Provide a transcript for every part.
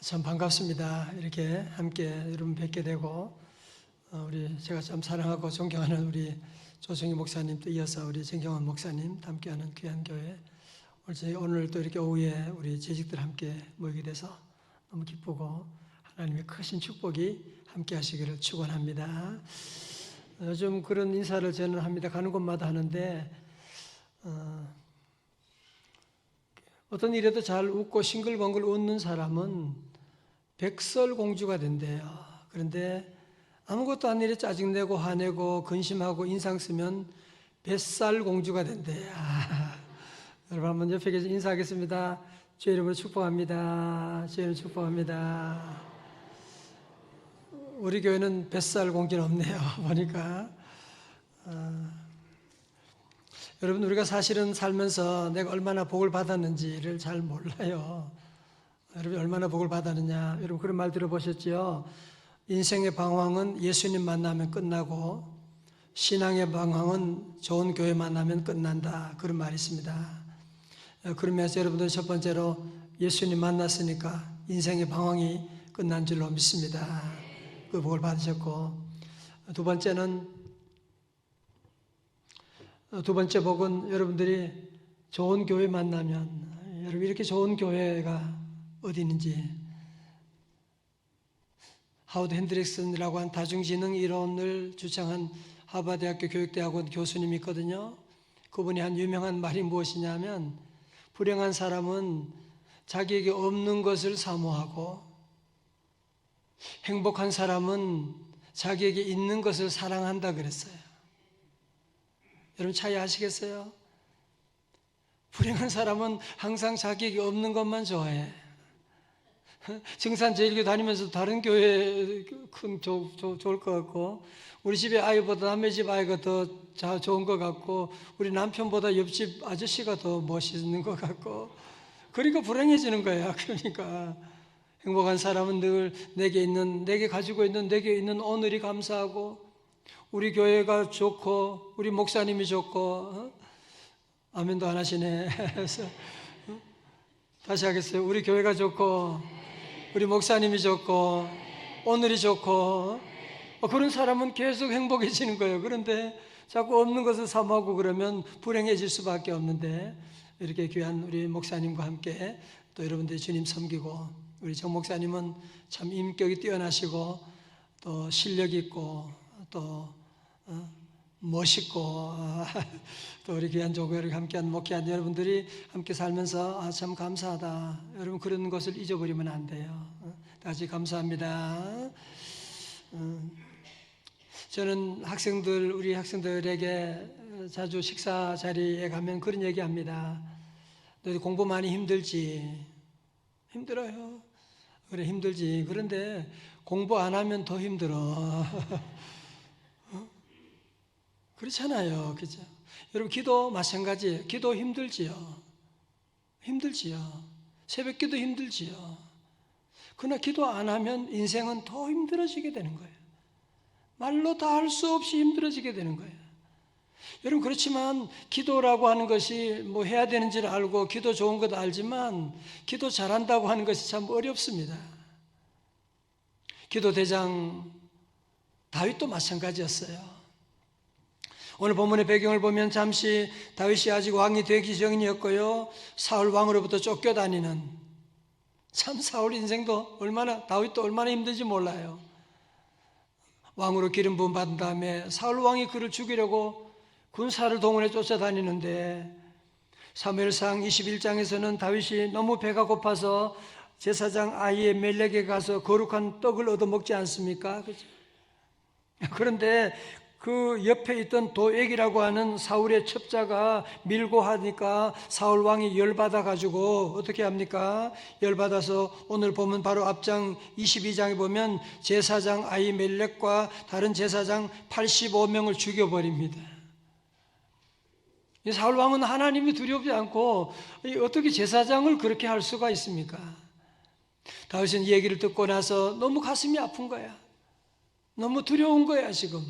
참 반갑습니다. 이렇게 함께 여러분 뵙게 되고 제가 참 사랑하고 존경하는 우리 조정희 목사님도 이어서 우리 정경원 목사님 함께하는 귀한 교회 오늘 또 이렇게 오후에 우리 재직들 함께 모이게 돼서 너무 기쁘고 하나님의 크신 축복이 함께 하시기를 축원합니다. 요즘 그런 인사를 저는 합니다. 가는 곳마다 하는데 어떤 일에도 잘 웃고 싱글벙글 웃는 사람은 백설공주가 된대요. 그런데 아무것도 안 일에 짜증내고 화내고 근심하고 인상 쓰면 뱃살공주가 된대요. 여러분 한번 옆에 계셔 인사하겠습니다. 주의 이름으로 축복합니다. 주의 이름으로 축복합니다. 우리 교회는 뱃살공주는 없네요. 보니까 여러분 우리가 사실은 살면서 내가 얼마나 복을 받았는지를 잘 몰라요. 여러분 얼마나 복을 받았느냐. 여러분 그런 말 들어보셨죠? 인생의 방황은 예수님 만나면 끝나고 신앙의 방황은 좋은 교회 만나면 끝난다. 그런 말이 있습니다. 그러면서 여러분들 첫 번째로 예수님 만났으니까 인생의 방황이 끝난 줄로 믿습니다. 그 복을 받으셨고 두 번째 복은 여러분들이 좋은 교회 만나면 여러분 이렇게 좋은 교회가 어디 있는지 하워드 핸드릭슨이라고 한 다중지능 이론을 주창한 하버드대학교 교육대학원 교수님이 있거든요. 그분이 한 유명한 말이 무엇이냐면 불행한 사람은 자기에게 없는 것을 사모하고 행복한 사람은 자기에게 있는 것을 사랑한다 그랬어요. 여러분 차이 아시겠어요? 불행한 사람은 항상 자기에게 없는 것만 좋아해. 증산제일교 다니면서 다른 교회 좋을 것 같고 우리 집의 아이보다 남의 집 아이가 더 좋은 것 같고 우리 남편보다 옆집 아저씨가 더 멋있는 것 같고 그러니까 불행해지는 거야. 그러니까 행복한 사람은 늘 내게 가지고 있는 내게 있는 오늘이 감사하고 우리 교회가 좋고 우리 목사님이 좋고 아멘도 안 하시네. 다시 하겠어요. 우리 교회가 좋고 우리 목사님이 좋고 오늘이 좋고 그런 사람은 계속 행복해지는 거예요. 그런데 자꾸 없는 것을 사모하고 그러면 불행해질 수밖에 없는데 이렇게 귀한 우리 목사님과 함께 또 여러분들이 주님 섬기고 우리 정 목사님은 참 인격이 뛰어나시고 또 실력 있고 또 멋있고 또 우리 귀한 조교를 함께한 목회한 여러분들이 함께 살면서 참 감사하다. 여러분 그런 것을 잊어버리면 안 돼요. 다시 감사합니다. 저는 우리 학생들에게 자주 식사 자리에 가면 그런 얘기합니다. 너희 공부 많이 힘들지? 힘들어요. 그래 힘들지. 그런데 공부 안 하면 더 힘들어. 그렇잖아요. 그죠? 여러분, 기도 마찬가지예요. 기도 힘들지요. 새벽 기도 힘들지요. 그러나 기도 안 하면 인생은 더 힘들어지게 되는 거예요. 말로 다 할 수 없이 힘들어지게 되는 거예요. 여러분, 그렇지만 기도라고 하는 것이 뭐 해야 되는지를 알고 기도 좋은 것도 알지만 기도 잘한다고 하는 것이 참 어렵습니다. 기도 대장 다윗도 마찬가지였어요. 오늘 본문의 배경을 보면 잠시 다윗이 아직 왕이 되기 전이었고요. 사울 왕으로부터 쫓겨다니는 참 사울 인생도 다윗도 얼마나 힘든지 몰라요. 왕으로 기름 부음 받은 다음에 사울 왕이 그를 죽이려고 군사를 동원해 쫓아다니는데 사무엘상 21장에서는 다윗이 너무 배가 고파서 제사장 아히멜렉에 가서 거룩한 떡을 얻어먹지 않습니까? 그렇죠? 그런데 그 옆에 있던 도액이라고 하는 사울의 첩자가 밀고 하니까 사울 왕이 열받아 가지고 어떻게 합니까? 열받아서 오늘 보면 바로 앞장 22장에 보면 제사장 아히멜렉과 다른 제사장 85명을 죽여버립니다. 사울 왕은 하나님이 두렵지 않고 어떻게 제사장을 그렇게 할 수가 있습니까? 다윗은 이 얘기를 듣고 나서 너무 가슴이 아픈 거야. 너무 두려운 거야 지금.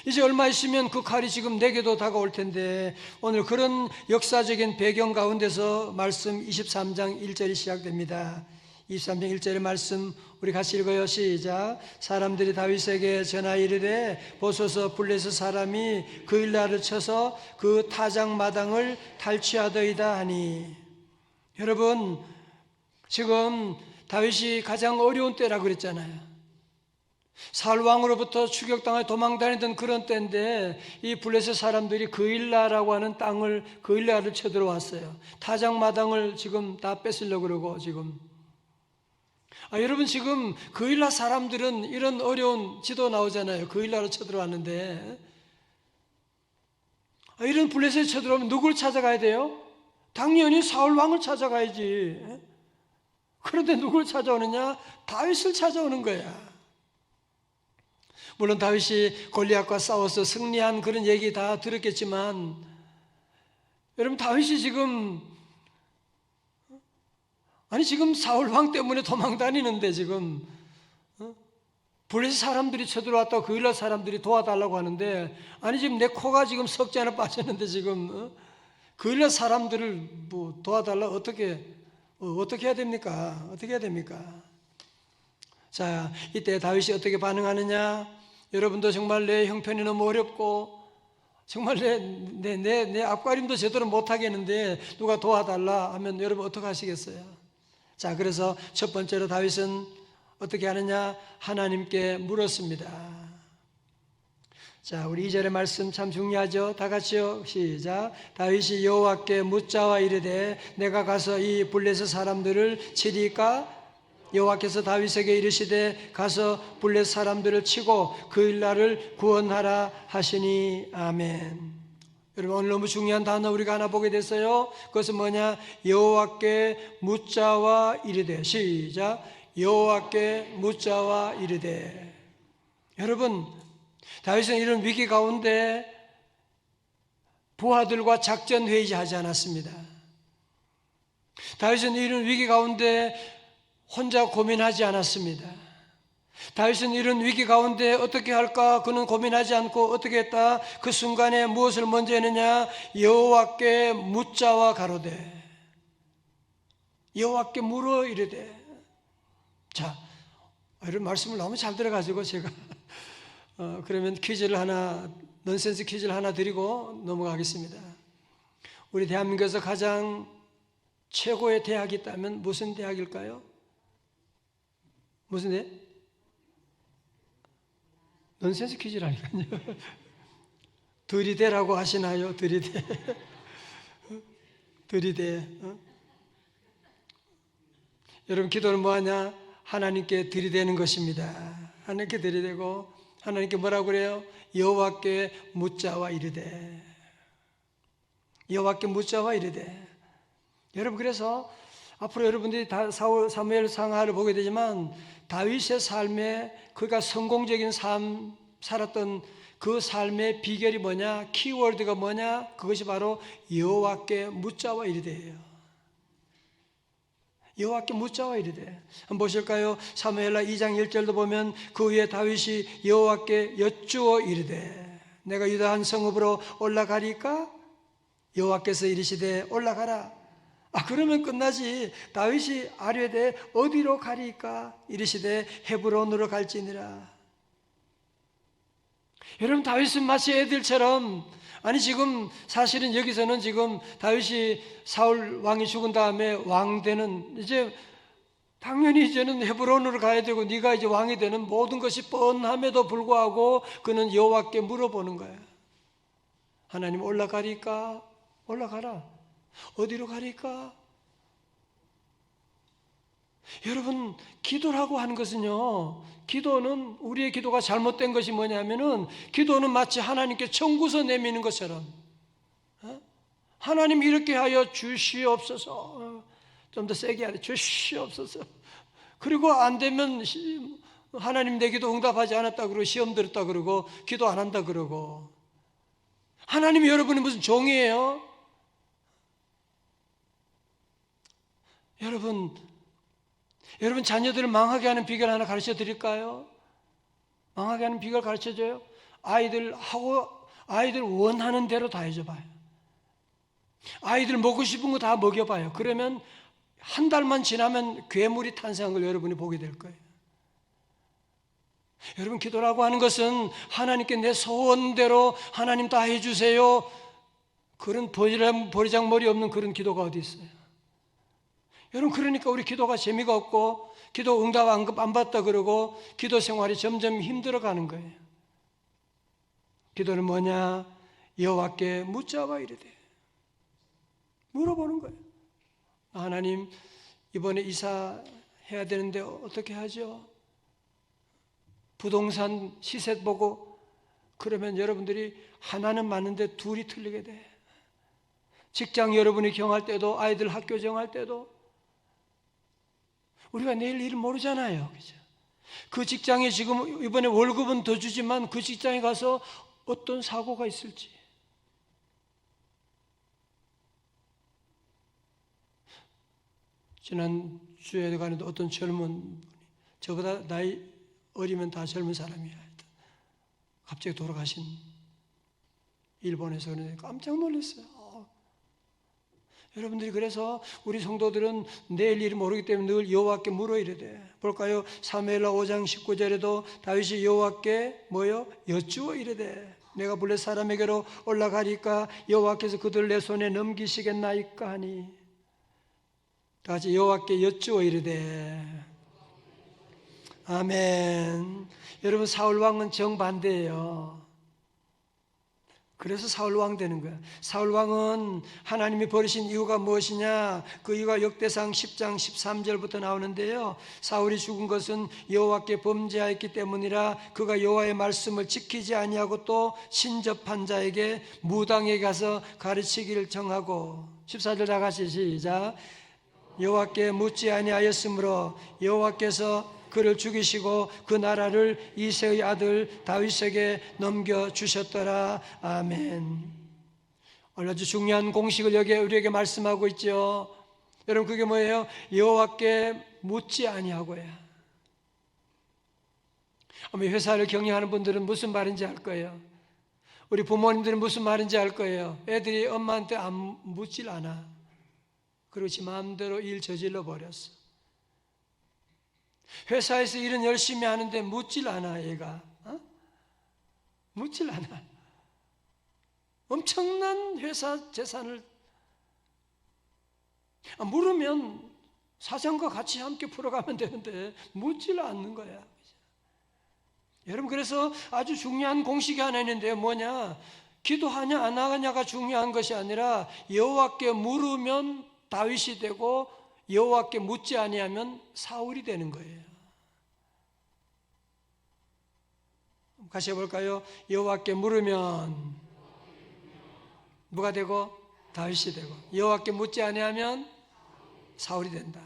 이제 얼마 있으면 그 칼이 지금 내게도 다가올 텐데 오늘 그런 역사적인 배경 가운데서 말씀 23장 1절이 시작됩니다. 23장 1절의 말씀 우리 같이 읽어요. 시작. 사람들이 다윗에게 전하 이르되 보소서 블레셋 사람이 그일라를 쳐서 그 타작 마당을 탈취하더이다 하니. 여러분, 지금 다윗이 가장 어려운 때라고 그랬잖아요. 사울 왕으로부터 추격당해 도망다니던 그런 때인데 이 블레셋 사람들이 그일라라고 하는 땅을, 그일라를 쳐들어왔어요. 타작 마당을 지금 다 뺏으려고 그러고 지금. 여러분, 지금 그일라 사람들은 이런 어려운 지도 나오잖아요. 그일라로 쳐들어왔는데 이런 블레셋에 쳐들어오면 누굴 찾아가야 돼요? 당연히 사울 왕을 찾아가야지. 그런데 누굴 찾아오느냐? 다윗을 찾아오는 거야. 물론 다윗이 골리앗과 싸워서 승리한 그런 얘기 다 들었겠지만 여러분, 다윗이 지금 사울 왕 때문에 도망다니는데 지금 블레셋 사람들이 쳐들어왔다고 그일라 사람들이 도와달라고 하는데 지금 내 코가 지금 석지 하나 빠졌는데 지금 그일라 사람들을 뭐 도와달라 어떻게 해야 됩니까? 어떻게 해야 됩니까? 자, 이때 다윗이 어떻게 반응하느냐? 여러분도 정말 내 형편이 너무 어렵고 정말 내 앞가림도 제대로 못하겠는데 누가 도와달라 하면 여러분 어떻게 하시겠어요? 자, 그래서 첫 번째로 다윗은 어떻게 하느냐? 하나님께 물었습니다. 자, 우리 2절의 말씀 참 중요하죠? 다 같이요. 시작. 다윗이 여호와께 묻자와 이르되 내가 가서 이 블레셋 사람들을 치리까? 여호와께서 다윗에게 이르시되 가서 블레셋 사람들을 치고 그일라를 구원하라 하시니. 아멘. 여러분, 오늘 너무 중요한 단어 우리가 하나 보게 됐어요. 그것은 뭐냐? 여호와께 묻자와 이르되. 시작. 여호와께 묻자와 이르되. 여러분, 다윗은 이런 위기 가운데 부하들과 작전 회의하지 않았습니다. 다윗은 이런 위기 가운데 혼자 고민하지 않았습니다. 다윗은 이런 위기 가운데 어떻게 할까 그는 고민하지 않고 어떻게 했다? 그 순간에 무엇을 먼저 했느냐? 여호와께 묻자와 가로되. 여호와께 물어 이르되. 자, 이런 말씀을 너무 잘 들어가지고 제가 그러면 퀴즈를 하나, 넌센스 퀴즈를 하나 드리고 넘어가겠습니다. 우리 대한민국에서 가장 최고의 대학이 있다면 무슨 대학일까요? 무슨 대? 넌센스 퀴즈라니까요. 들이대라고 하시나요? 들이대. 들이대. 여러분, 기도는 뭐하냐? 하나님께 들이대는 것입니다. 하나님께 들이대고 하나님께 뭐라고 그래요? 여호와께 묻자와 이르되. 여호와께 묻자와 이르되. 여러분, 그래서 앞으로 여러분들이 다 사무엘 상하를 보게 되지만 다윗의 삶에 그가 성공적인 삶 살았던 그 삶의 비결이 뭐냐? 키워드가 뭐냐? 그것이 바로 여호와께 묻자와 이르되예요. 여호와께 묻자와 이르되. 한번 보실까요? 사무엘하 2장 1절도 보면 그 후에 다윗이 여호와께 여쭈어 이르되 내가 유다 한 성읍으로 올라가리까? 여호와께서 이르시되 올라가라. 그러면 끝나지. 다윗이 아뢰되 어디로 가리까? 이르시되 헤브론으로 갈지니라. 여러분, 다윗은 마치 애들처럼 지금 사실은 여기서는 지금 다윗이 사울 왕이 죽은 다음에 왕 되는 이제 당연히 이제는 헤브론으로 가야 되고 네가 이제 왕이 되는 모든 것이 뻔함에도 불구하고 그는 여호와께 물어보는 거야. 하나님, 올라가리까? 올라가라. 어디로 가리까? 여러분, 기도라고 하는 것은요, 기도는 우리의 기도가 잘못된 것이 뭐냐면은 기도는 마치 하나님께 청구서 내미는 것처럼 하나님 이렇게 하여 주시옵소서. 좀 더 세게 하래. 주시옵소서. 그리고 안 되면 하나님 내 기도 응답하지 않았다 그러고 시험 들었다 그러고 기도 안 한다 그러고. 하나님이 여러분이 무슨 종이에요? 여러분 자녀들을 망하게 하는 비결 하나 가르쳐 드릴까요? 망하게 하는 비결 가르쳐 줘요? 아이들 원하는 대로 다 해줘 봐요. 아이들 먹고 싶은 거 다 먹여 봐요. 그러면 한 달만 지나면 괴물이 탄생한 걸 여러분이 보게 될 거예요. 여러분, 기도라고 하는 것은 하나님께 내 소원대로 하나님 다 해주세요, 그런 버리장머리 없는 그런 기도가 어디 있어요? 여러분, 그러니까 우리 기도가 재미가 없고 기도 응답 안 받다 그러고 기도 생활이 점점 힘들어가는 거예요. 기도는 뭐냐? 여호와께 묻자와 이르되, 물어보는 거예요. 하나님, 이번에 이사해야 되는데 어떻게 하죠? 부동산 시세 보고 그러면 여러분들이 하나는 맞는데 둘이 틀리게 돼. 직장 여러분이 경할 때도, 아이들 학교 정할 때도 우리가 내일 일을 모르잖아요. 그죠? 그 직장에 지금 이번에 월급은 더 주지만 그 직장에 가서 어떤 사고가 있을지. 지난 주에 가는데 어떤 젊은 분이, 저보다 나이 어리면 다 젊은 사람이야, 갑자기 돌아가신, 일본에서. 그런데 깜짝 놀랐어요. 여러분들이, 그래서 우리 성도들은 내일 일이 모르기 때문에 늘 여호와께 물어 이르되, 볼까요? 사무엘하 5장 19절에도 다윗이 여호와께 뭐요? 여쭈어 이르되, 내가 블레 사람에게로 올라가리까 여호와께서 그들 내 손에 넘기시겠나이까 하니. 다 같이 여호와께 여쭈어 이르되. 아멘. 여러분, 사울 왕은 정반대예요. 그래서 사울 왕 되는 거야. 사울 왕은 하나님이 버리신 이유가 무엇이냐? 그 이유가 역대상 10장 13절부터 나오는데요. 사울이 죽은 것은 여호와께 범죄하였기 때문이라 그가 여호와의 말씀을 지키지 아니하고 또 신접한 자에게 무당에게 가서 가르치기를 정하고. 14절 다 같이 시작. 여호와께 묻지 아니하였으므로 여호와께서 그를 죽이시고 그 나라를 이새의 아들 다윗에게 넘겨주셨더라. 아멘. 오늘 아주 중요한 공식을 여기 우리에게 말씀하고 있죠. 여러분, 그게 뭐예요? 여호와께 묻지 아니하고야. 아마 회사를 경영하는 분들은 무슨 말인지 알 거예요. 우리 부모님들은 무슨 말인지 알 거예요. 애들이 엄마한테 안 묻질 않아. 그리고 지 마음대로 일 저질러 버렸어. 회사에서 일은 열심히 하는데 묻질 않아, 얘가. 묻질 않아. 엄청난 회사 재산을 물으면 사장과 같이 함께 풀어가면 되는데 묻질 않는 거야. 여러분, 그래서 아주 중요한 공식이 하나 있는데요. 뭐냐? 기도하냐 안 하냐가 중요한 것이 아니라 여호와께 물으면 다윗이 되고 여호와께 묻지 아니하면 사울이 되는 거예요. 같이 해볼까요? 여호와께 물으면 누가 되고? 다윗이 되고, 여호와께 묻지 아니하면 사울이 된다.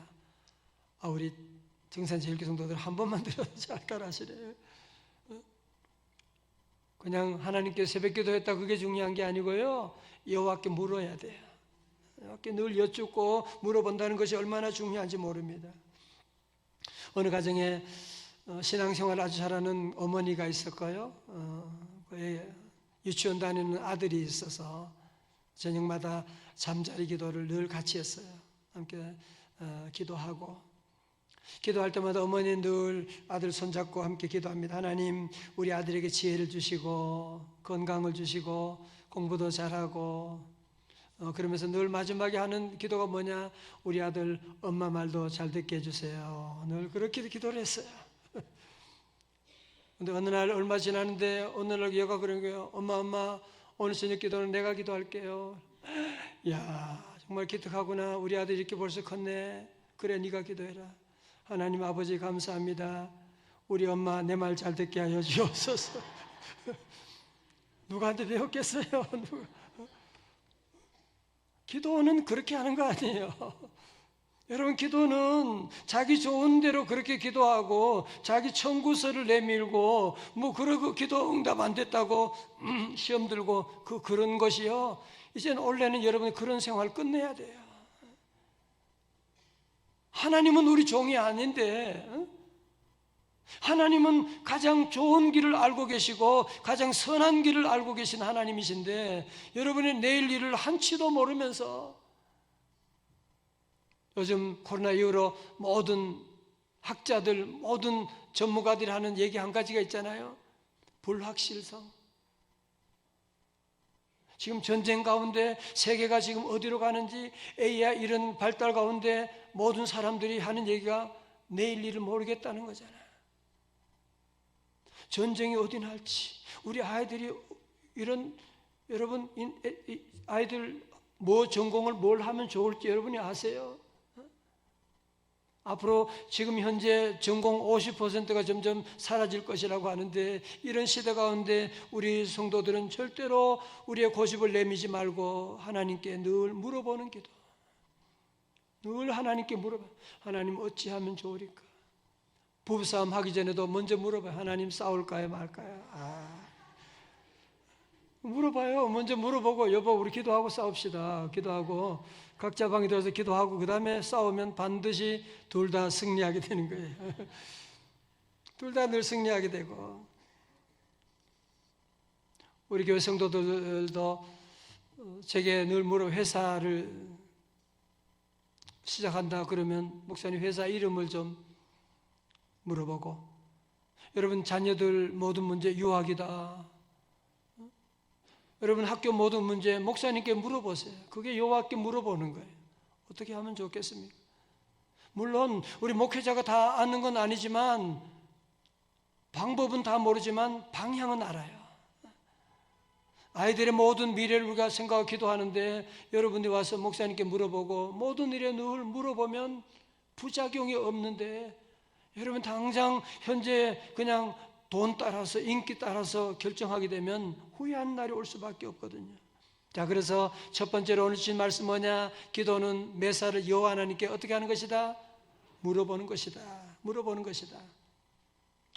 우리 정산제일교 성도들 한 번만 들어도 잘 따라하시래요. 그냥 하나님께 새벽기도했다 그게 중요한 게 아니고요. 여호와께 물어야 돼요. 여호와께 늘 여쭙고 물어본다는 것이 얼마나 중요한지 모릅니다. 어느 가정에 신앙생활 아주 잘하는 어머니가 있었고요. 유치원 다니는 아들이 있어서 저녁마다 잠자리 기도를 늘 같이 했어요. 함께 기도하고, 기도할 때마다 어머니는 늘 아들 손잡고 함께 기도합니다. 하나님, 우리 아들에게 지혜를 주시고 건강을 주시고 공부도 잘하고, 그러면서 늘 마지막에 하는 기도가 뭐냐? 우리 아들 엄마 말도 잘 듣게 해주세요. 늘 그렇게 기도를 했어요. 근데 어느 날 얼마 지났는데 어느 날 얘가 그런 거예요. 엄마 오늘 저녁 기도는 내가 기도할게요. 야, 정말 기특하구나. 우리 아들이 이렇게 벌써 컸네. 그래, 네가 기도해라. 하나님 아버지 감사합니다. 우리 엄마 내 말 잘 듣게 하여 주옵소서. 누구한테 배웠겠어요? 기도는 그렇게 하는 거 아니에요. 여러분, 기도는 자기 좋은 대로 그렇게 기도하고 자기 청구서를 내밀고 그러고 기도 응답 안 됐다고 시험 들고 그런 것이요. 이제는 원래는 여러분이 그런 생활 끝내야 돼요. 하나님은 우리 종이 아닌데, 하나님은 가장 좋은 길을 알고 계시고 가장 선한 길을 알고 계신 하나님이신데, 여러분이 내일 일을 한치도 모르면서 요즘 코로나 이후로 모든 학자들, 모든 전문가들이 하는 얘기 한 가지가 있잖아요. 불확실성. 지금 전쟁 가운데 세계가 지금 어디로 가는지, AI 이런 발달 가운데 모든 사람들이 하는 얘기가 내일 일을 모르겠다는 거잖아요. 전쟁이 어디 날지, 우리 아이들이 이런, 여러분 아이들 뭐 전공을 뭘 하면 좋을지 여러분이 아세요? 앞으로 지금 현재 전공 50%가 점점 사라질 것이라고 하는데, 이런 시대 가운데 우리 성도들은 절대로 우리의 고집을 내미지 말고 하나님께 늘 물어보는 기도, 늘 하나님께 물어봐. 하나님 어찌하면 좋으리까? 부부싸움 하기 전에도 먼저 물어봐요. 하나님 싸울까요 말까요? 물어봐요. 먼저 물어보고, 여보 우리 기도하고 싸웁시다. 기도하고 각자 방에 들어서 기도하고 그 다음에 싸우면 반드시 둘 다 승리하게 되는 거예요. 둘 다 늘 승리하게 되고, 우리 교회 성도들도 제게 늘 회사를 시작한다 그러면 목사님 회사 이름을 좀 물어보고, 여러분 자녀들 모든 문제 유학이다, 여러분 학교 모든 문제 목사님께 물어보세요. 그게 여호와께 물어보는 거예요. 어떻게 하면 좋겠습니까? 물론 우리 목회자가 다 아는 건 아니지만, 방법은 다 모르지만 방향은 알아요. 아이들의 모든 미래를 우리가 생각하고 기도하는데, 여러분들이 와서 목사님께 물어보고 모든 일에 늘 물어보면 부작용이 없는데, 여러분 당장 현재 그냥 돈 따라서, 인기 따라서 결정하게 되면 후회하는 날이 올 수밖에 없거든요. 자, 그래서 첫 번째로 오늘 주신 말씀 뭐냐? 기도는 매사를 여호와 하나님께 어떻게 하는 것이다? 물어보는 것이다. 물어보는 것이다.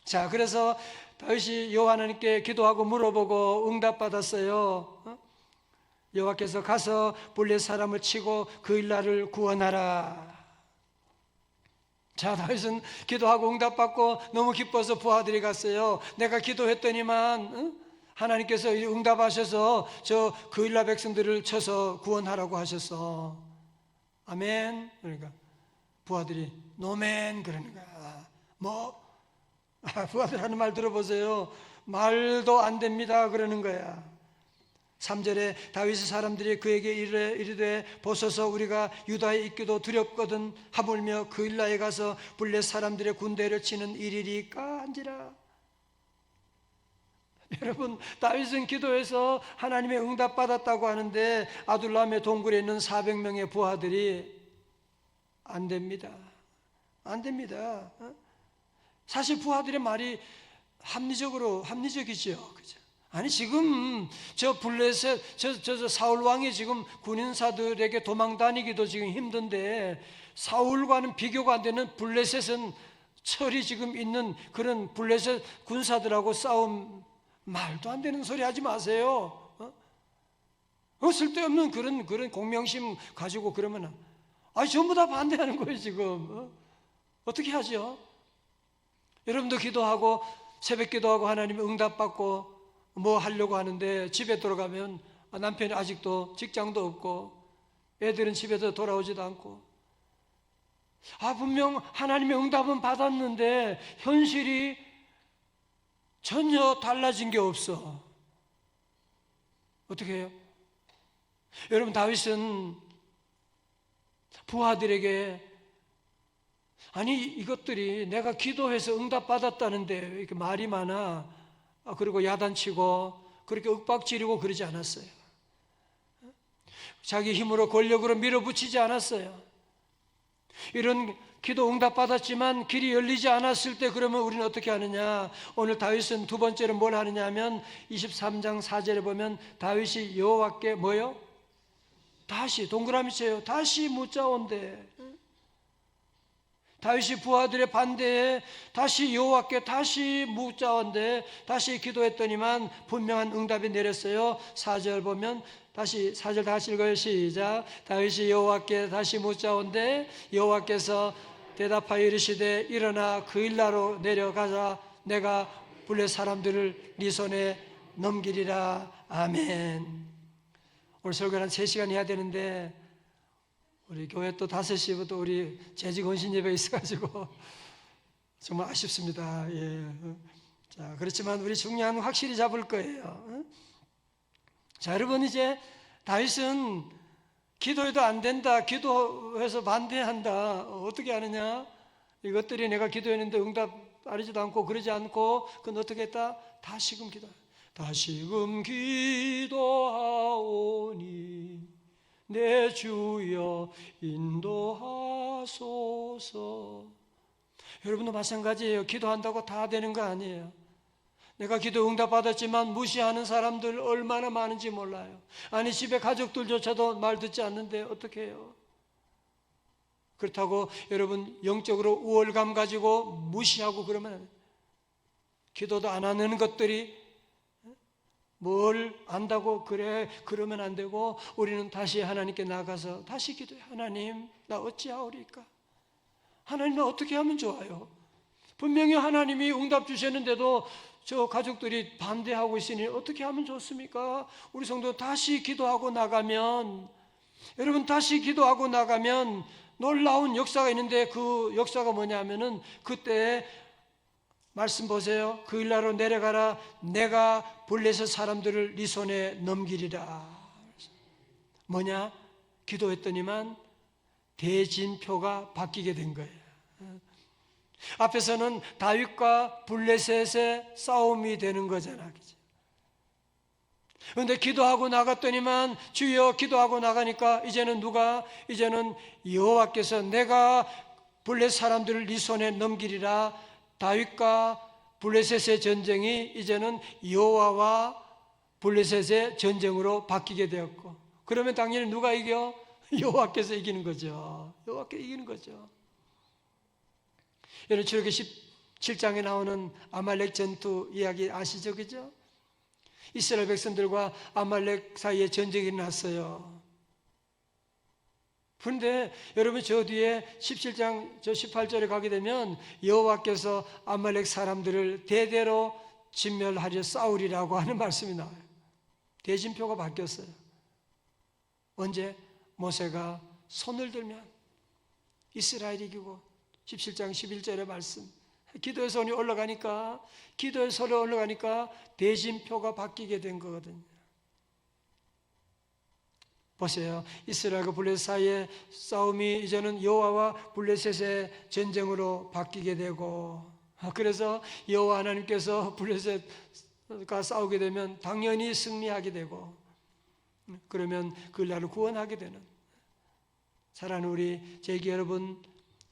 자, 그래서 다윗이 여호와 하나님께 기도하고 물어보고 응답받았어요. 여호와께서 가서 블레 사람을 치고 그 일날을 구원하라. 자, 다윗은 기도하고 응답받고 너무 기뻐서 부하들이 갔어요. 내가 기도했더니만 하나님께서 응답하셔서 저 그 일라 백성들을 쳐서 구원하라고 하셨어. 아멘. 그러니까 부하들이 노멘 그러는 거야. 부하들 하는 말 들어보세요. 말도 안 됩니다 그러는 거야. 3절에 다윗의 사람들이 그에게 이르되 보소서 우리가 유다에 있기도 두렵거든 하물며 그 일라에 가서 블레 사람들의 군대를 치는 일이리까 한지라. 여러분, 다윗은 기도해서 하나님의 응답 받았다고 하는데, 아둘람의 동굴에 있는 400명의 부하들이 안 됩니다. 안 됩니다. 사실 부하들의 말이 합리적이죠. 그죠? 아니, 지금 저 블레셋, 저 사울 왕이 지금 군인사들에게 도망 다니기도 지금 힘든데, 사울과는 비교가 안 되는 블레셋은 철이 지금 있는 그런 블레셋 군사들하고 싸움, 말도 안 되는 소리 하지 마세요. 쓸데없는 그런 공명심 가지고 그러면, 전부 다 반대하는 거예요, 지금. 어떻게 하죠? 여러분도 기도하고, 새벽 기도하고 하나님 응답받고, 뭐 하려고 하는데 집에 돌아가면 남편이 아직도 직장도 없고 애들은 집에서 돌아오지도 않고, 분명 하나님의 응답은 받았는데 현실이 전혀 달라진 게 없어. 어떻게 해요? 여러분, 다윗은 부하들에게 이것들이 내가 기도해서 응답받았다는데 왜 이렇게 말이 많아? 그리고 야단치고 그렇게 윽박지르고 그러지 않았어요. 자기 힘으로 권력으로 밀어붙이지 않았어요. 이런 기도 응답받았지만 길이 열리지 않았을 때 그러면 우리는 어떻게 하느냐? 오늘 다윗은 두 번째로 뭘 하느냐 하면 23장 4절에 보면 다윗이 여호와께 뭐요? 다시, 동그라미 쳐요. 다시 묻자온대. 다윗이 부하들의 반대에 다시 여호와께 다시 묻자온데, 다시 기도했더니만 분명한 응답이 내렸어요. 4절 보면 다시 4절 다시 읽어요. 시작. 다윗이 여호와께 다시 묻자온데 여호와께서 대답하여 이르시되 일어나 그 일라로 내려가자. 내가 블레 사람들을 네 손에 넘기리라. 아멘. 오늘 설교는 한 3시간 해야 되는데 우리 교회 또 5시부터 우리 재직 헌신 예배 있어가지고 정말 아쉽습니다. 예. 자, 그렇지만 우리 중요한 건 확실히 잡을 거예요. 자, 여러분, 이제 다윗은 기도해도 안 된다, 기도해서 반대한다, 어떻게 하느냐? 이것들이 내가 기도했는데 응답 따르지도 않고 그러지 않고, 그건 어떻게 했다? 다시금 기도하오니 내 주여 인도하소서. 여러분도 마찬가지예요. 기도한다고 다 되는 거 아니에요. 내가 기도 응답 받았지만 무시하는 사람들 얼마나 많은지 몰라요. 아니, 집에 가족들조차도 말 듣지 않는데 어떻게 해요? 그렇다고 여러분 영적으로 우월감 가지고 무시하고 그러면, 기도도 안 하는 것들이 뭘 안다고 그래 그러면 안 되고, 우리는 다시 하나님께 나가서 다시 기도해. 하나님, 나 어찌하오리까? 하나님, 나 어떻게 하면 좋아요? 분명히 하나님이 응답 주셨는데도 저 가족들이 반대하고 있으니 어떻게 하면 좋습니까? 우리 성도 다시 기도하고 나가면, 여러분, 다시 기도하고 나가면 놀라운 역사가 있는데, 그 역사가 뭐냐면은, 그때 말씀 보세요. 그 일나로 내려가라. 내가 블레셋 사람들을 네 손에 넘기리라. 뭐냐? 기도했더니만 대진표가 바뀌게 된 거예요. 앞에서는 다윗과 블레셋의 싸움이 되는 거잖아. 그런데 기도하고 나갔더니만, 주여, 기도하고 나가니까 이제는 이제는 여호와께서 내가 블레셋 사람들을 네 손에 넘기리라. 다윗과 블레셋의 전쟁이 이제는 여호와와 블레셋의 전쟁으로 바뀌게 되었고, 그러면 당연히 누가 이겨? 여호와께서 이기는 거죠. 여호와께서 이기는 거죠. 여러분, 출애굽기 17장에 나오는 아말렉 전투 이야기 아시죠? 그죠? 이스라엘 백성들과 아말렉 사이에 전쟁이 났어요. 그런데 여러분, 저 뒤에 17장 저 18절에 가게 되면 여호와께서 아말렉 사람들을 대대로 진멸하려 싸우리라고 하는 말씀이 나와요. 대진표가 바뀌었어요. 언제? 모세가 손을 들면 이스라엘이 이기고, 17장 11절의 말씀, 기도의 손이 올라가니까, 기도의 손이 올라가니까 대진표가 바뀌게 된 거거든요. 보세요. 이스라엘과 블레셋 사이의 싸움이 이제는 여호와와 블레셋의 전쟁으로 바뀌게 되고, 그래서 여호와 하나님께서 블레셋과 싸우게 되면 당연히 승리하게 되고, 그러면 그 나라를 구원하게 되는, 사랑하는 우리 제기 여러분,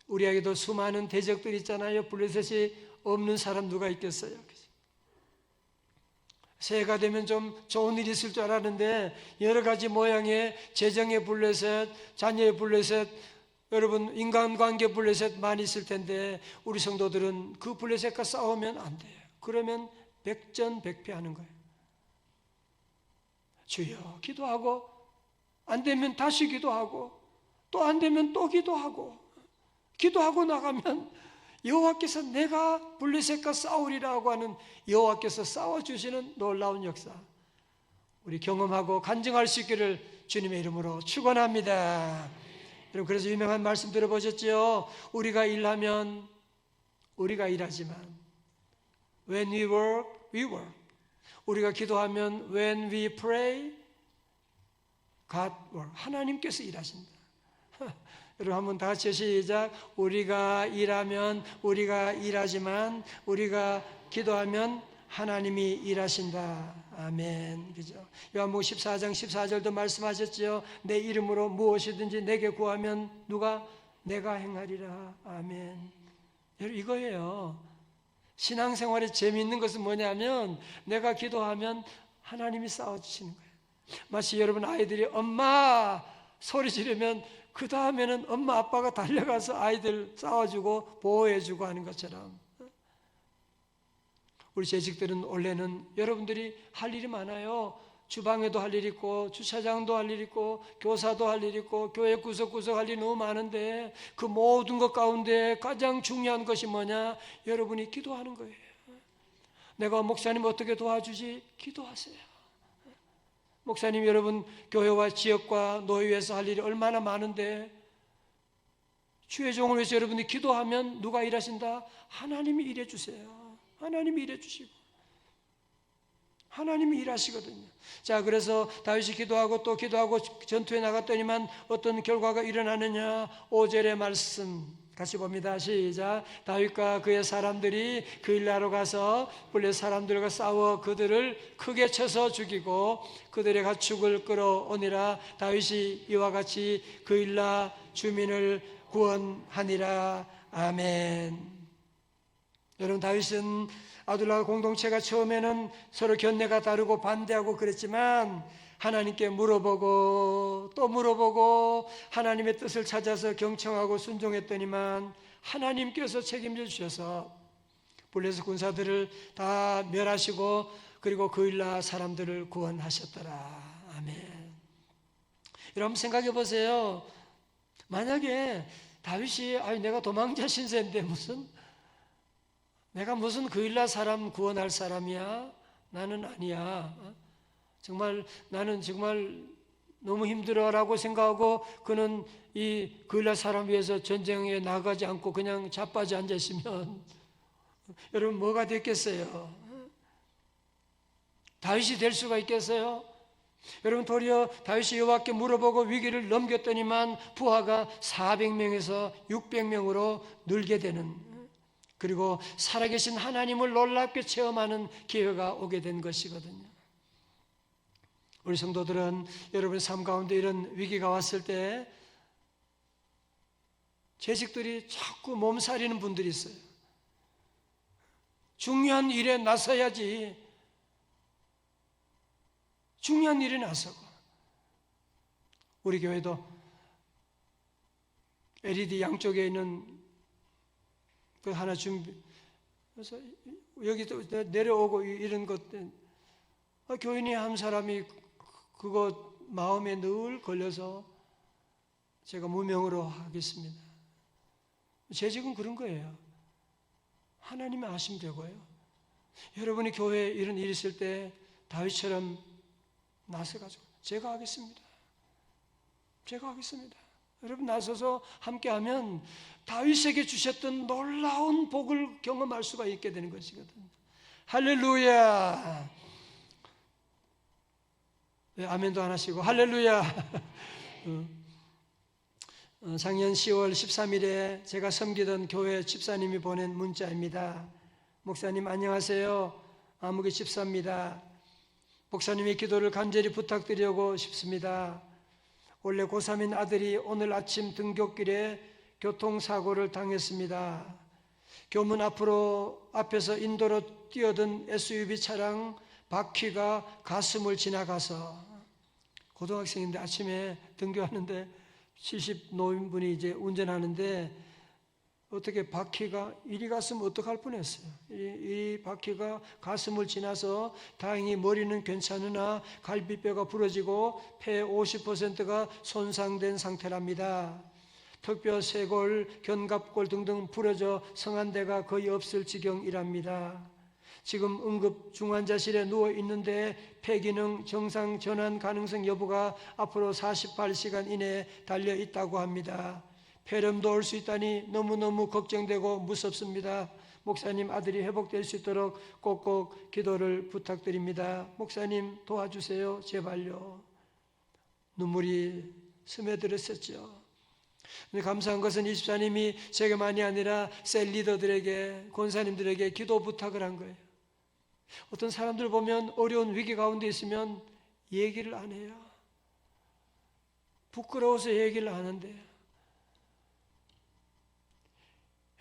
우리에게도 수많은 대적들이 있잖아요. 블레셋이 없는 사람 누가 있겠어요? 새해가 되면 좀 좋은 일이 있을 줄 알았는데, 여러 가지 모양의 재정의 블레셋, 자녀의 블레셋, 여러분 인간관계 블레셋 많이 있을 텐데, 우리 성도들은 그 블레셋과 싸우면 안 돼요. 그러면 백전백패하는 거예요. 주여, 기도하고 안 되면 다시 기도하고, 또 안 되면 또 기도하고, 기도하고 나가면 여호와께서 내가 블레셋과 싸우리라고 하는, 여호와께서 싸워주시는 놀라운 역사, 우리 경험하고 간증할 수 있기를 주님의 이름으로 축원합니다. 여러분, 그래서 유명한 말씀 들어보셨죠? 우리가 일하면 우리가 일하지만 when we work, we work. 우리가 기도하면 when we pray, God work. 하나님께서 일하신다. 여러분, 한번 다 같이 시작. 우리가 일하면 우리가 일하지만, 우리가 기도하면 하나님이 일하신다. 아멘. 그죠? 요한복음 14장 14절도 말씀하셨죠. 내 이름으로 무엇이든지 내게 구하면 누가? 내가 행하리라. 아멘. 여러분, 이거예요. 신앙생활에 재미있는 것은 뭐냐면, 내가 기도하면 하나님이 싸워주시는 거예요. 마치 여러분 아이들이 엄마 소리 지르면 그 다음에는 엄마 아빠가 달려가서 아이들 싸워주고 보호해주고 하는 것처럼, 우리 재직들은 원래는 여러분들이 할 일이 많아요. 주방에도 할 일 있고, 주차장도 할 일 있고, 교사도 할 일 있고, 교회 구석구석 할 일이 너무 많은데, 그 모든 것 가운데 가장 중요한 것이 뭐냐? 여러분이 기도하는 거예요. 내가 목사님 어떻게 도와주지? 기도하세요. 목사님, 여러분 교회와 지역과 노예에서 할 일이 얼마나 많은데 주의 종을 위해서 여러분이 기도하면 누가 일하신다? 하나님이 일해 주세요. 하나님이 일해 주시고 하나님이 일하시거든요. 자, 그래서 다윗이 기도하고 또 기도하고 전투에 나갔더니만 어떤 결과가 일어나느냐? 5절의 말씀 같이 봅니다. 시작. 다윗과 그의 사람들이 그 일하러 가서 블레 사람들과 싸워 그들을 크게 쳐서 죽이고 그들의 가축을 끌어오니라. 다윗이 이와 같이 그 일라 주민을 구원하니라. 아멘. 여러분, 다윗은 아둘라 공동체가 처음에는 서로 견해가 다르고 반대하고 그랬지만 하나님께 물어보고 또 물어보고 하나님의 뜻을 찾아서 경청하고 순종했더니만 하나님께서 책임져 주셔서 블레셋 군사들을 다 멸하시고 그리고 그일라 사람들을 구원하셨더라. 아멘. 여러분 생각해 보세요. 만약에 다윗이 내가 도망자 신세인데 내가 무슨 그일라 사람 구원할 사람이야? 나는 아니야. 정말 나는 정말 너무 힘들어라고 생각하고 그는 이 그일라 사람 위해서 전쟁에 나가지 않고 그냥 자빠져 앉아 있으면 여러분 뭐가 됐겠어요? 다윗이 될 수가 있겠어요? 여러분, 도리어 다윗이 여호와께 물어보고 위기를 넘겼더니만 부하가 400명에서 600명으로 늘게 되는, 그리고 살아계신 하나님을 놀랍게 체험하는 기회가 오게 된 것이거든요. 우리 성도들은 여러분의 삶 가운데 이런 위기가 왔을 때 재직들이 자꾸 몸살이는 분들이 있어요. 중요한 일에 나서야지. 중요한 일에 나서고. 우리 교회도 LED 양쪽에 있는 그 하나 그래서 여기도 내려오고 이런 것, 교인이 한 사람이 그거 마음에 늘 걸려서 제가 무명으로 하겠습니다. 재직은 그런 거예요. 하나님이 아시면 되고요. 여러분이 교회에 이런 일이 있을 때 다윗처럼 나서가지고 제가 하겠습니다. 여러분 나서서 함께하면 다윗에게 주셨던 놀라운 복을 경험할 수가 있게 되는 것이거든요. 할렐루야. 네, 아멘도 안 하시고 할렐루야. 작년 10월 13일에 제가 섬기던 교회 집사님이 보낸 문자입니다. 목사님 안녕하세요. 아무개 집사입니다. 목사님의 기도를 간절히 부탁드리고 싶습니다. 원래 고3인 아들이 오늘 아침 등굣길에 교통사고를 당했습니다. 교문 앞에서 인도로 뛰어든 SUV 차량 바퀴가 가슴을 지나가서, 고등학생인데 아침에 등교하는데 70 노인분이 이제 운전하는데 어떻게 바퀴가 이리 갔으면 어떡할 뻔했어요. 이 바퀴가 가슴을 지나서 다행히 머리는 괜찮으나 갈비뼈가 부러지고 폐 50%가 손상된 상태랍니다. 턱뼈, 쇄골, 견갑골 등등 부러져 성한대가 거의 없을 지경이랍니다. 지금 응급 중환자실에 누워 있는데 폐기능 정상 전환 가능성 여부가 앞으로 48시간 이내에 달려 있다고 합니다. 폐렴도 올 수 있다니 너무너무 걱정되고 무섭습니다. 목사님, 아들이 회복될 수 있도록 꼭꼭 기도를 부탁드립니다. 목사님 도와주세요. 제발요. 눈물이 스며들었었죠. 근데 감사한 것은 이 집사님이 제게만이 아니라 셀 리더들에게, 권사님들에게 기도 부탁을 한 거예요. 어떤 사람들 보면 어려운 위기 가운데 있으면 얘기를 안 해요. 부끄러워서 얘기를 안 한대요.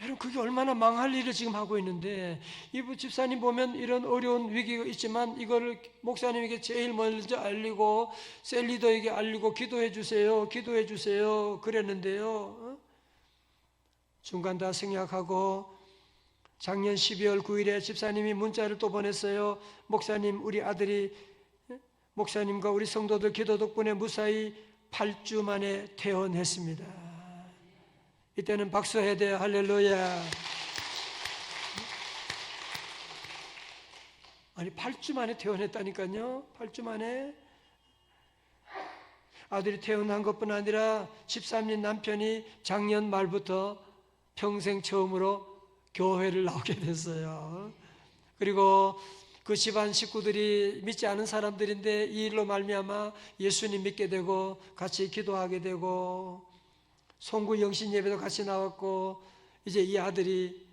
여러분, 그게 얼마나 망할 일을 지금 하고 있는데, 이 집사님 보면 이런 어려운 위기가 있지만 이거를 목사님에게 제일 먼저 알리고 셀 리더에게 알리고 기도해 주세요 그랬는데요. 중간 다 생략하고 작년 12월 9일에 집사님이 문자를 또 보냈어요. 목사님, 우리 아들이 목사님과 우리 성도들 기도 덕분에 무사히 8주 만에 퇴원했습니다. 이때는 박수해야 돼요. 할렐루야. 아니 8주 만에 퇴원했다니까요. 8주 만에. 아들이 태어난 것뿐 아니라 집사님 남편이 작년 말부터 평생 처음으로 교회를 나오게 됐어요. 그리고 그 집안 식구들이 믿지 않은 사람들인데 이 일로 말미암아 예수님 믿게 되고 같이 기도하게 되고 송구 영신 예배도 같이 나왔고, 이제 이 아들이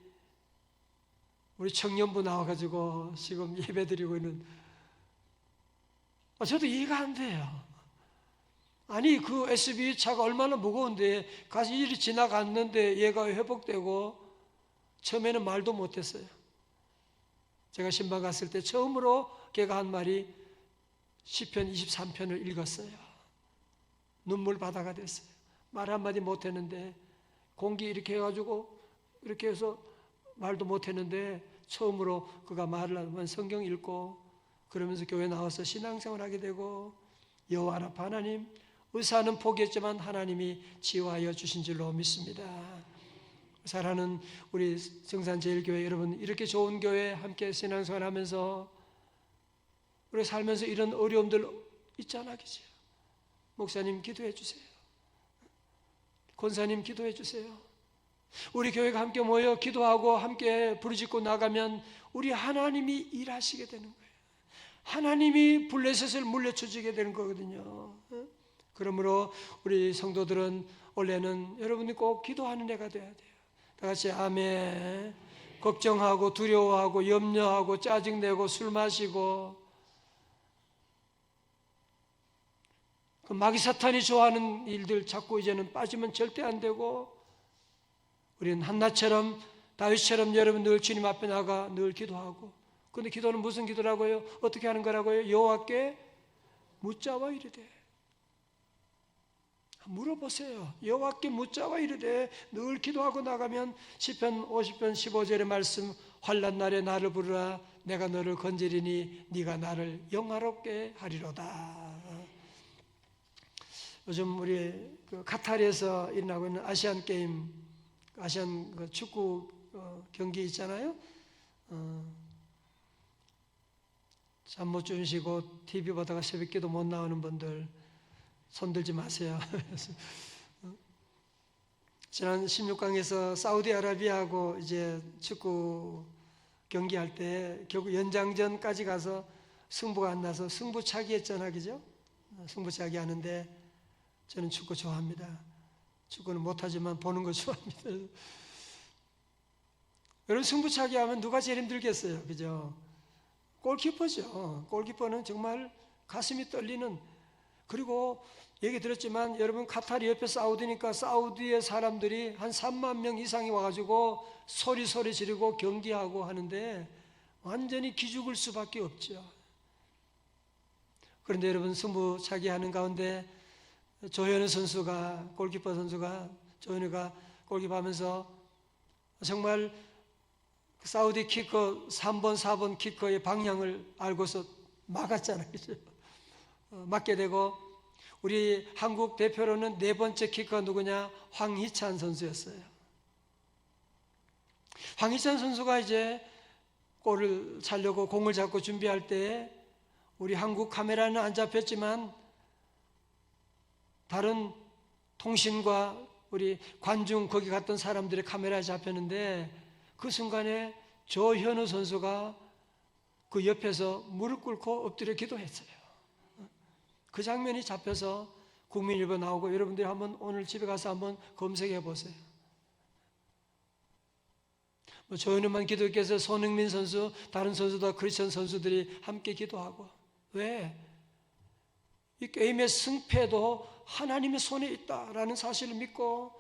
우리 청년부 나와가지고 지금 예배 드리고 있는, 저도 이해가 안 돼요. 아니 그 SUV 차가 얼마나 무거운데 가서 일이 지나갔는데 얘가 회복되고, 처음에는 말도 못했어요. 제가 신방 갔을 때 처음으로 걔가 한 말이 시편 23편을 읽었어요. 눈물바다가 됐어요. 말 한마디 못했는데, 공기 이렇게 해가지고 이렇게 해서 말도 못했는데 처음으로 그가 말을 하면 성경 읽고 그러면서 교회 나와서 신앙생활 하게 되고, 여호와 앞 하나님, 의사는 포기했지만 하나님이 치유하여 주신 줄로 믿습니다. 사랑하는 우리 성산제일교회 여러분, 이렇게 좋은 교회 함께 신앙생활 하면서 우리 살면서 이런 어려움들 있잖아, 그죠? 목사님 기도해 주세요. 권사님 기도해 주세요. 우리 교회가 함께 모여 기도하고 함께 부르짖고 나가면 우리 하나님이 일하시게 되는 거예요. 하나님이 블레셋을 물려주시게 되는 거거든요. 그러므로 우리 성도들은 원래는 여러분이 꼭 기도하는 애가 돼야 돼요. 다 같이 아멘. 걱정하고 두려워하고 염려하고 짜증내고 술 마시고 그 마귀 사탄이 좋아하는 일들 자꾸 이제는 빠지면 절대 안 되고, 우리는 한나처럼 다윗처럼 여러분 늘 주님 앞에 나가 늘 기도하고, 근데 기도는 무슨 기도라고요? 어떻게 하는 거라고요? 여호와께 묻자와 이르되, 물어보세요. 여호와께 묻자와 이르되 늘 기도하고 나가면 시편 50편 15절의 말씀, 환난 날에 나를 부르라 내가 너를 건지리니 네가 나를 영화롭게 하리로다. 요즘 우리 그 카타르에서 일어나고 있는 아시안 게임, 아시안 그 축구 경기 있잖아요. 잠 못 주무시고 TV 보다가 새벽기도 못 나오는 분들 손들지 마세요. 지난 16강에서 사우디아라비아하고 이제 축구 경기할 때 결국 연장전까지 가서 승부가 안 나서 승부차기 했잖아, 그죠? 승부차기 하는데 저는 축구 좋아합니다. 축구는 못하지만 보는 거 좋아합니다. 여러분, 승부차기 하면 누가 제일 힘들겠어요, 그죠? 골키퍼죠. 골키퍼는 정말 가슴이 떨리는, 그리고 얘기 들었지만 여러분 카타르 옆에 사우디니까 사우디의 사람들이 한 3만 명 이상이 와가지고 소리 지르고 경기하고 하는데 완전히 기죽을 수밖에 없죠. 그런데 여러분, 승부차기 하는 가운데 조현우 선수가, 골키퍼 선수가, 조현우가 골키퍼 하면서 정말 사우디 키커 3번 4번 키커의 방향을 알고서 막았잖아요, 그죠? 맞게 되고, 우리 한국 대표로는 네 번째 키커가 누구냐? 황희찬 선수였어요. 황희찬 선수가 이제 골을 차려고 공을 잡고 준비할 때 우리 한국 카메라는 안 잡혔지만 다른 통신과 우리 관중 거기 갔던 사람들의 카메라에 잡혔는데, 그 순간에 조현우 선수가 그 옆에서 무릎 꿇고 엎드려 기도했어요. 그 장면이 잡혀서 국민일보 나오고, 여러분들이 한번 오늘 집에 가서 한번 검색해 보세요. 조현우만 기도했겠어요? 손흥민 선수, 다른 선수도 크리스천 선수들이 함께 기도하고. 왜? 이 게임의 승패도 하나님의 손에 있다라는 사실을 믿고,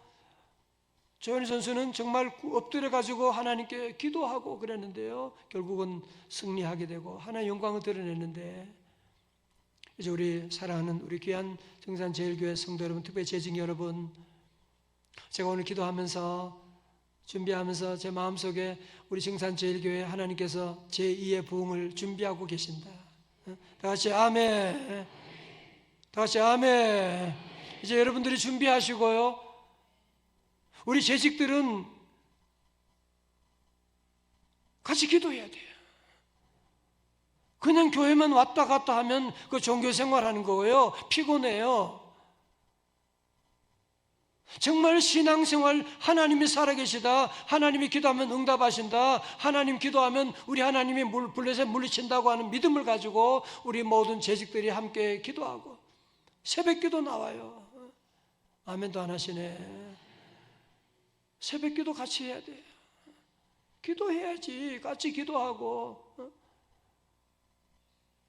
조현우 선수는 정말 엎드려 가지고 하나님께 기도하고 그랬는데요, 결국은 승리하게 되고 하나님의 영광을 드러냈는데, 이제 우리 사랑하는 우리 귀한 성산제일교회 성도 여러분, 특별히 재직 여러분, 제가 오늘 기도하면서 준비하면서 제 마음속에 우리 성산제일교회 하나님께서 제2의 부흥을 준비하고 계신다. 다 같이 아멘. 다 같이 아멘. 이제 여러분들이 준비하시고요, 우리 재직들은 같이 기도해야 돼요. 그냥 교회만 왔다 갔다 하면 그 종교 생활하는 거예요. 피곤해요. 정말 신앙생활 하나님이 살아계시다, 하나님이 기도하면 응답하신다, 하나님 기도하면 우리 하나님이 블레셋 물리친다고 하는 믿음을 가지고 우리 모든 재직들이 함께 기도하고 새벽기도 나와요. 아멘도 안 하시네. 새벽기도 같이 해야 돼. 기도해야지. 같이 기도하고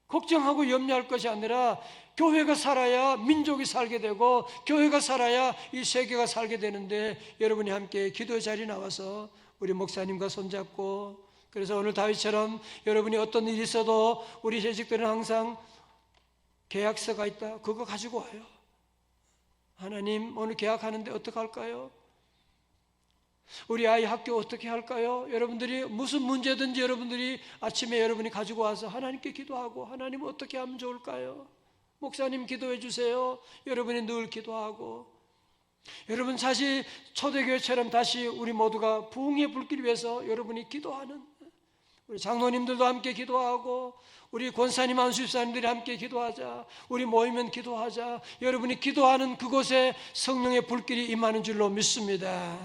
걱정하고 염려할 것이 아니라 교회가 살아야 민족이 살게 되고 교회가 살아야 이 세계가 살게 되는데, 여러분이 함께 기도의 자리에 나와서 우리 목사님과 손잡고, 그래서 오늘 다윗처럼 여러분이 어떤 일이 있어도 우리 재직들은 항상 계약서가 있다, 그거 가지고 와요. 하나님, 오늘 계약하는데 어떻게 할까요? 우리 아이 학교 어떻게 할까요? 여러분들이 무슨 문제든지 여러분들이 아침에 여러분이 가지고 와서 하나님께 기도하고, 하나님 어떻게 하면 좋을까요? 목사님 기도해 주세요. 여러분이 늘 기도하고, 여러분 다시 초대교회처럼 다시 우리 모두가 부흥의 불길 위해서 여러분이 기도하는, 우리 장로님들도 함께 기도하고, 우리 권사님 안수집사님들이 함께 기도하자. 우리 모이면 기도하자. 여러분이 기도하는 그곳에 성령의 불길이 임하는 줄로 믿습니다.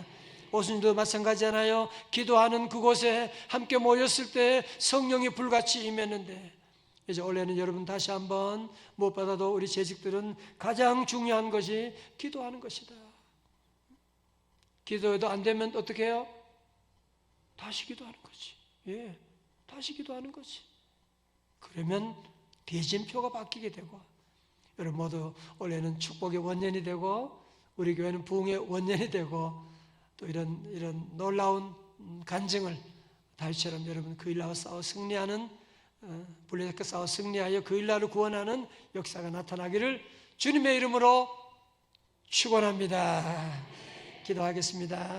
오순절도 마찬가지잖아요. 기도하는 그곳에 함께 모였을 때 성령이 불같이 임했는데, 이제 원래는 여러분 다시 한번 무엇보다도 우리 재직들은 가장 중요한 것이 기도하는 것이다. 기도해도 안 되면 어떻게 해요? 다시 기도하는 거지. 예, 다시 기도하는 거지. 그러면 대진표가 바뀌게 되고, 여러분 모두 원래는 축복의 원년이 되고, 우리 교회는 부흥의 원년이 되고, 또 이런 놀라운 간증을 다윗처럼 여러분 그 일나와 싸워 승리하는, 블레셋과 싸워 승리하여 그 일나를 구원하는 역사가 나타나기를 주님의 이름으로 축원합니다. 기도하겠습니다.